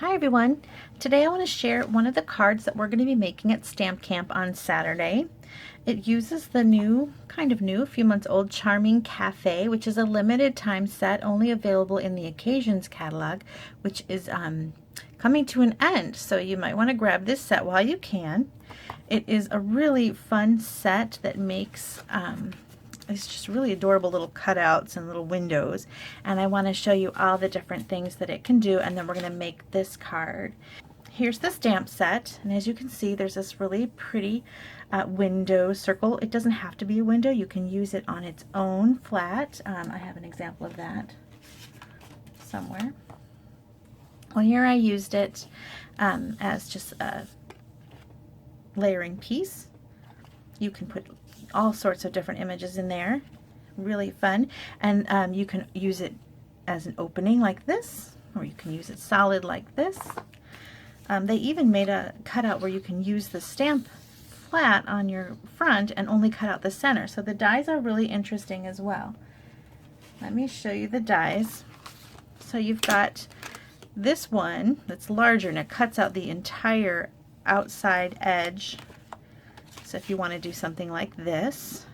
Hi everyone. Today I want to share one of the cards that we're going to be making at Stamp Camp on Saturday. It uses the a few months old Charming Cafe, which is a limited time set only available in the Occasions catalog, which is coming to an end. So you might want to grab this set while you can. It is a really fun set that makes it's just really adorable little cutouts and little windows, and I want to show you all the different things that it can do, and then we're going to make this card. Here's the stamp set, and as you can see there's this really pretty window circle. It doesn't have to be a window, you can use it on its own flat. I have an example of that somewhere. Well, here I used it as just a layering piece. You can put all sorts of different images in there. Really fun. And you can use it as an opening like this, or you can use it solid like this. They even made a cutout where you can use the stamp flat on your front and only cut out the center. So the dies are really interesting as well. Let me show you the dies. So you've got this one that's larger and it cuts out the entire outside edge. So if you want to do something like this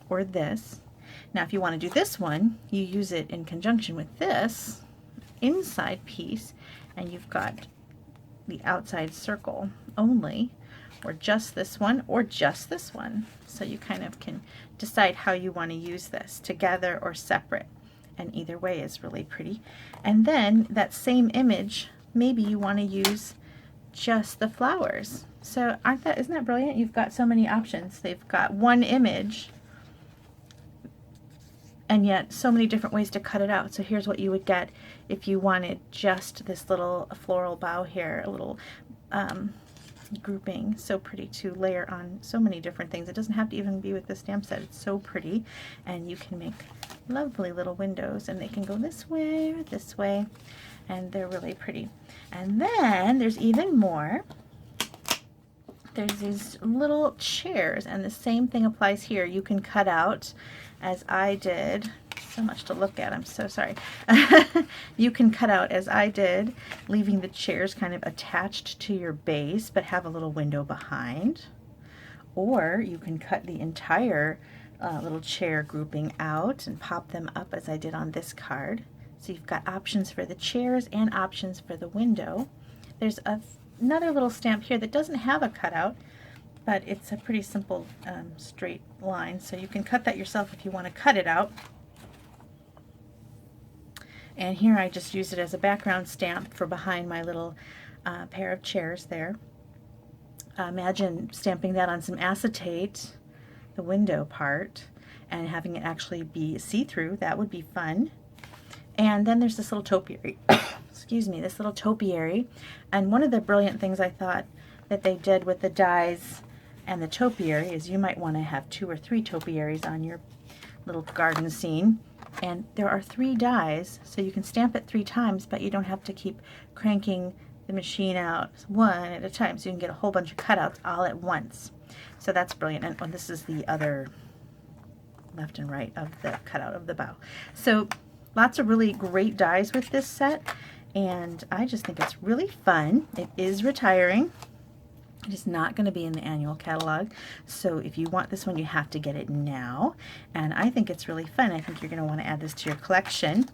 or this. Now if you want to do this one, you use it in conjunction with this inside piece, and you've got the outside circle only, or just this one, or just this one. So you kind of can decide how you want to use this, together or separate, and either way is really pretty. And then that same image, maybe you want to use just the flowers. So isn't that brilliant? You've got so many options. They've got one image and yet so many different ways to cut it out. So here's what you would get if you wanted just this little floral bow here, a little grouping. So pretty to layer on so many different things. It doesn't have to even be with the stamp set. It's so pretty, and you can make lovely little windows, and they can go this way or this way, and they're really pretty. And then there's even more. There's these little chairs, and the same thing applies here. You can cut out, as I did. So much to look at, I'm so sorry. You can cut out as I did, leaving the chairs kind of attached to your base but have a little window behind. Or you can cut the entire little chair grouping out and pop them up as I did on this card. So you've got options for the chairs and options for the window. There's another little stamp here that doesn't have a cutout, but it's a pretty simple straight line, so you can cut that yourself if you want to cut it out. And here I just used it as a background stamp for behind my little pair of chairs there. Imagine stamping that on some acetate, the window part, and having it actually be see-through. That would be fun. And then there's this little topiary. Excuse me, this little topiary. And one of the brilliant things I thought that they did with the dies and the topiary is you might want to have 2 or 3 topiaries on your little garden scene. And there are 3 dies, so you can stamp it 3 times, but you don't have to keep cranking the machine out one at a time, so you can get a whole bunch of cutouts all at once. So that's brilliant. And this is the other left and right of the cutout of the bow. So lots of really great dies with this set, and I just think it's really fun. It is retiring. It is not going to be in the annual catalog, so if you want this one, you have to get it now. And I think it's really fun. I think you're going to want to add this to your collection.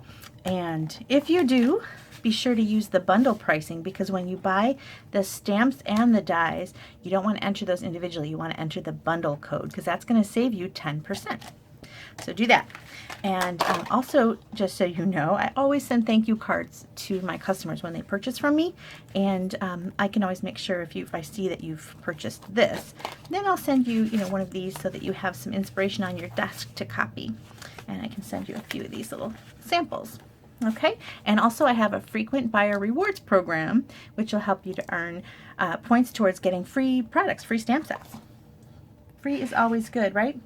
And if you do, be sure to use the bundle pricing, because when you buy the stamps and the dies, you don't want to enter those individually. You want to enter the bundle code, because that's going to save you 10%. So do that. And also, just so you know, I always send thank you cards to my customers when they purchase from me, and I can always make sure if I see that you've purchased this, then I'll send you, one of these so that you have some inspiration on your desk to copy, and I can send you a few of these little samples. Okay, and also I have a frequent buyer rewards program, which will help you to earn points towards getting free products, free stamp sets. Free is always good, right?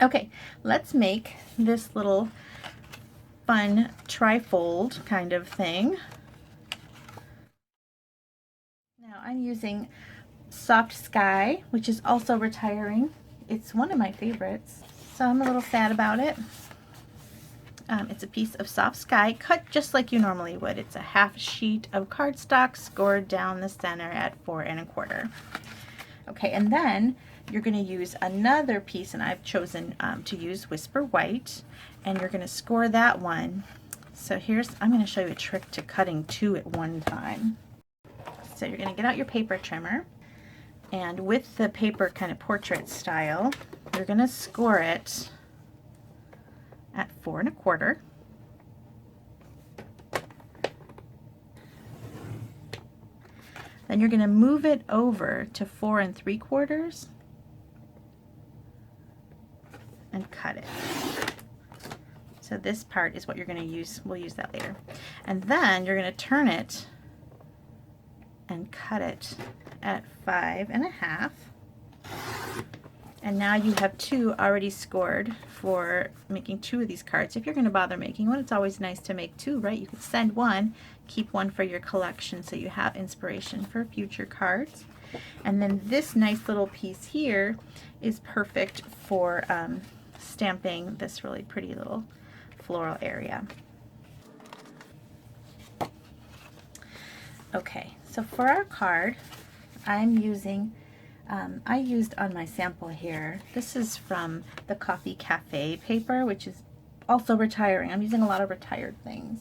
Okay, let's make this little fun trifold kind of thing. Now I'm using Soft Sky, which is also retiring. It's one of my favorites, so I'm a little sad about it. It's a piece of soft sky cut just like you normally would. It's a half sheet of cardstock scored down the center at 4 1/4. Okay, and then you're going to use another piece, and I've chosen to use Whisper White, and you're going to score that one. So I'm going to show you a trick to cutting 2 at one time. So you're going to get out your paper trimmer, and with the paper kind of portrait style, you're going to score it at 4 1/4. Then you're going to move it over to 4 3/4 and cut it. So this part is what you're going to use. We'll use that later. And then you're going to turn it and cut it at 5 1/2. And now you have 2 already scored for making 2 of these cards. If you're going to bother making one, it's always nice to make 2, right? You could send one, keep one for your collection so you have inspiration for future cards. And then this nice little piece here is perfect for stamping this really pretty little floral area. Okay, so for our card, I'm using I used on my sample here, this is from the Coffee Cafe paper, which is also retiring. I'm using a lot of retired things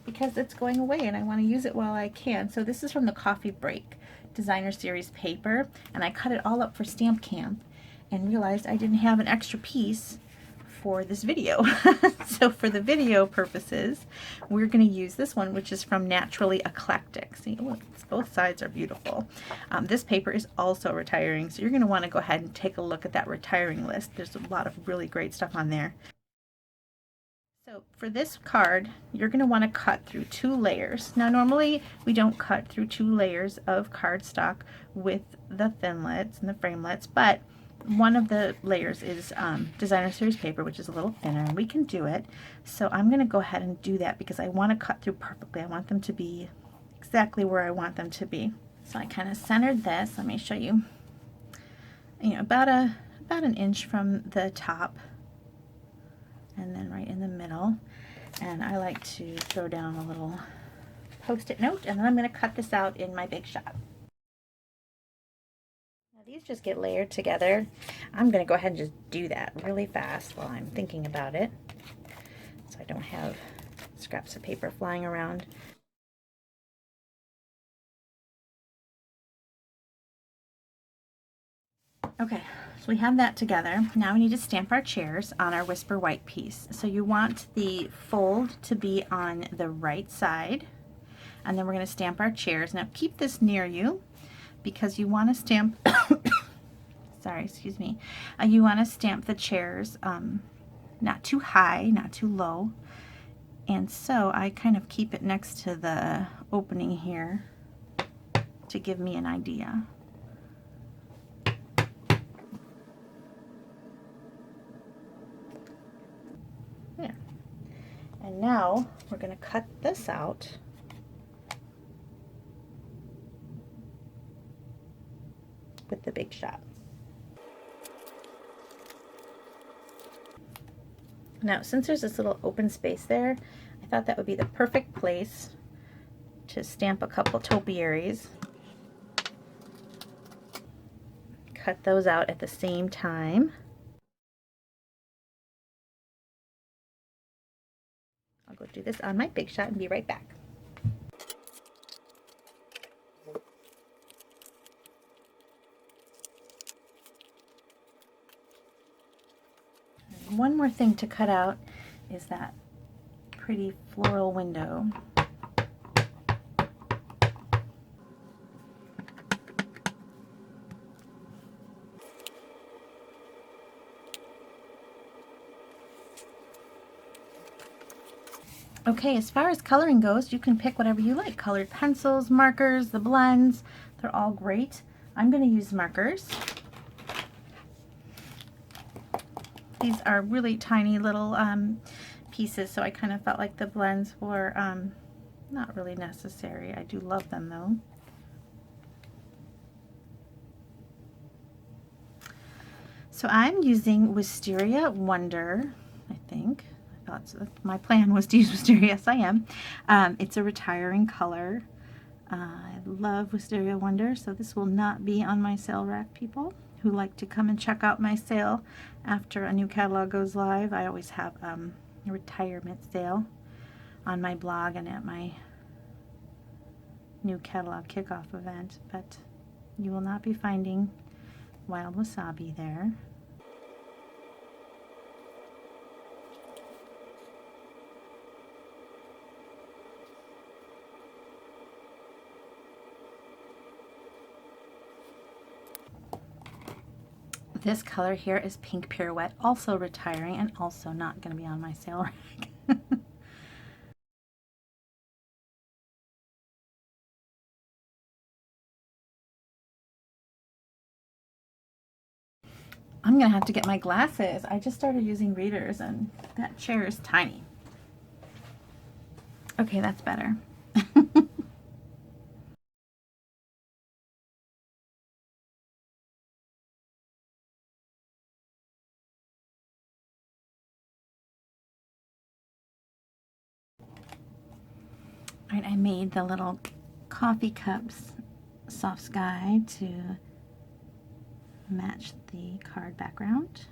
because it's going away and I want to use it while I can. So this is from the Coffee Break Designer Series paper, and I cut it all up for Stamp Camp and realized I didn't have an extra piece for this video. So for the video purposes, we're going to use this one, which is from Naturally Eclectic. See, look, both sides are beautiful. This paper is also retiring, so you're going to want to go ahead and take a look at that retiring list. There's a lot of really great stuff on there. So for this card, you're going to want to cut through 2 layers. Now normally we don't cut through 2 layers of cardstock with the thinlets and the framelets, but one of the layers is Designer Series paper, which is a little thinner, and we can do it. So I'm going to go ahead and do that because I want to cut through perfectly. I want them to be exactly where I want them to be. So I kind of centered this. Let me show you. About an inch from the top, and then right in the middle. And I like to throw down a little Post-it note, and then I'm going to cut this out in my Big Shot. These just get layered together. I'm going to go ahead and just do that really fast while I'm thinking about it, so I don't have scraps of paper flying around. Okay, so we have that together. Now we need to stamp our chairs on our Whisper White piece. So you want the fold to be on the right side, and then we're going to stamp our chairs. Now keep this near you, because you want to stamp sorry, excuse me. You want to stamp the chairs not too high, not too low. And so I kind of keep it next to the opening here to give me an idea. There. And now we're going to cut this out. With the Big Shot. Now, since there's this little open space there, I thought that would be the perfect place to stamp a couple topiaries. Cut those out at the same time. I'll go do this on my Big Shot and be right back. One more thing to cut out is that pretty floral window. Okay, as far as coloring goes, you can pick whatever you like. Colored pencils, markers, the blends, they're all great. I'm going to use markers. These are really tiny little pieces, so I kind of felt like the blends were not really necessary. I do love them though. So I'm using Wisteria Wonder, I think, thought my plan was to use Wisteria. Yes, I am. It's a retiring color. I love Wisteria Wonder, so this will not be on my sale rack, people who like to come and check out my sale after a new catalog goes live. I always have a retirement sale on my blog and at my new catalog kickoff event, but you will not be finding Wild Wasabi there. This color here is Pink Pirouette, also retiring and also not going to be on my sale rack. I'm going to have to get my glasses. I just started using readers and that chair is tiny. Okay, that's better. Alright, I made the little coffee cups soft sky to match the card background.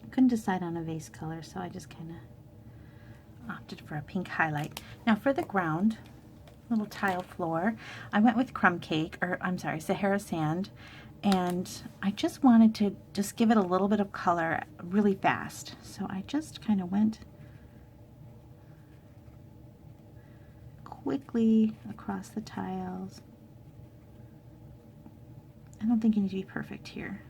I couldn't decide on a vase color, so I just kind of opted for a pink highlight. Now for the ground, little tile floor, I went with crumb cake, or I'm sorry, Sahara sand, and I just wanted to just give it a little bit of color really fast. So I just kind of went quickly across the tiles. I don't think you need to be perfect here.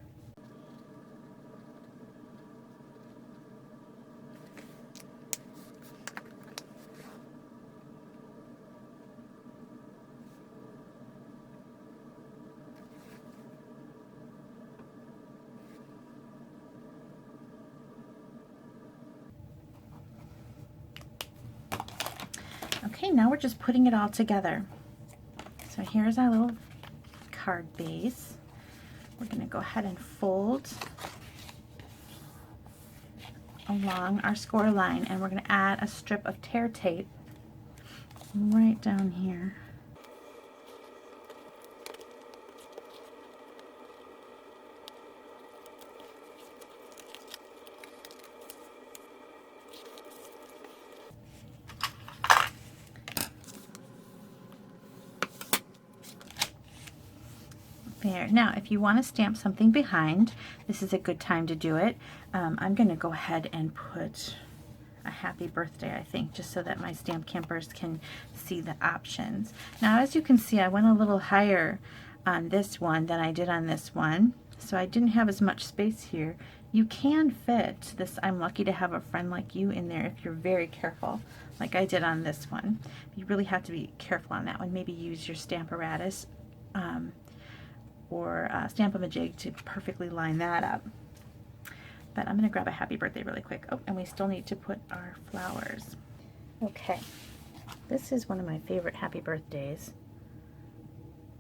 Okay, now we're just putting it all together. So here's our little card base. We're going to go ahead and fold along our score line, and we're going to add a strip of tear tape right down here. There. Now, if you want to stamp something behind, this is a good time to do it. I'm going to go ahead and put a happy birthday, I think, just so that my stamp campers can see the options. Now, as you can see, I went a little higher on this one than I did on this one, so I didn't have as much space here. You can fit this I'm lucky to have a friend like you in there if you're very careful, like I did on this one. You really have to be careful on that one. Maybe use your Stamparatus or Stamp-A-Majig to perfectly line that up. But I'm going to grab a happy birthday really quick. Oh, and we still need to put our flowers. Okay, this is one of my favorite happy birthdays.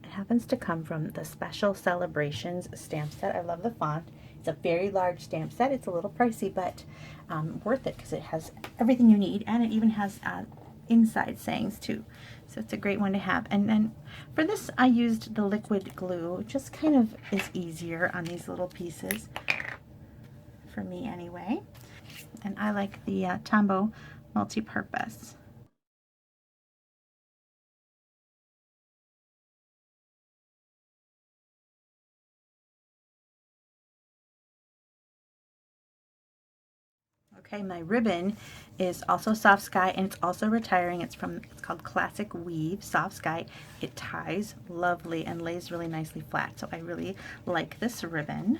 It happens to come from the Special Celebrations stamp set. I love the font. It's a very large stamp set. It's a little pricey, but worth it because it has everything you need, and it even has inside sayings too. So it's a great one to have. And then for this, I used the liquid glue. It just kind of is easier on these little pieces, for me anyway. And I like the Tombow multi-purpose. Okay, my ribbon is also Soft Sky, and it's also retiring. It's called Classic Weave Soft Sky. It ties lovely and lays really nicely flat, so I really like this ribbon.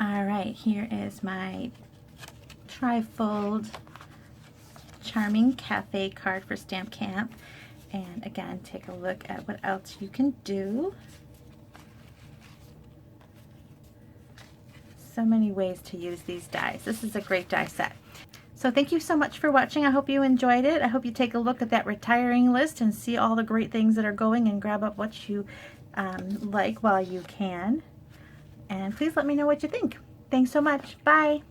All right, here is my trifold Charming Cafe card for Stamp Camp. And again, take a look at what else you can do. So many ways to use these dies. This is a great die set. So thank you so much for watching. I hope you enjoyed it. I hope you take a look at that retiring list and see all the great things that are going, and grab up what you like while you can. And please let me know what you think. Thanks so much. Bye.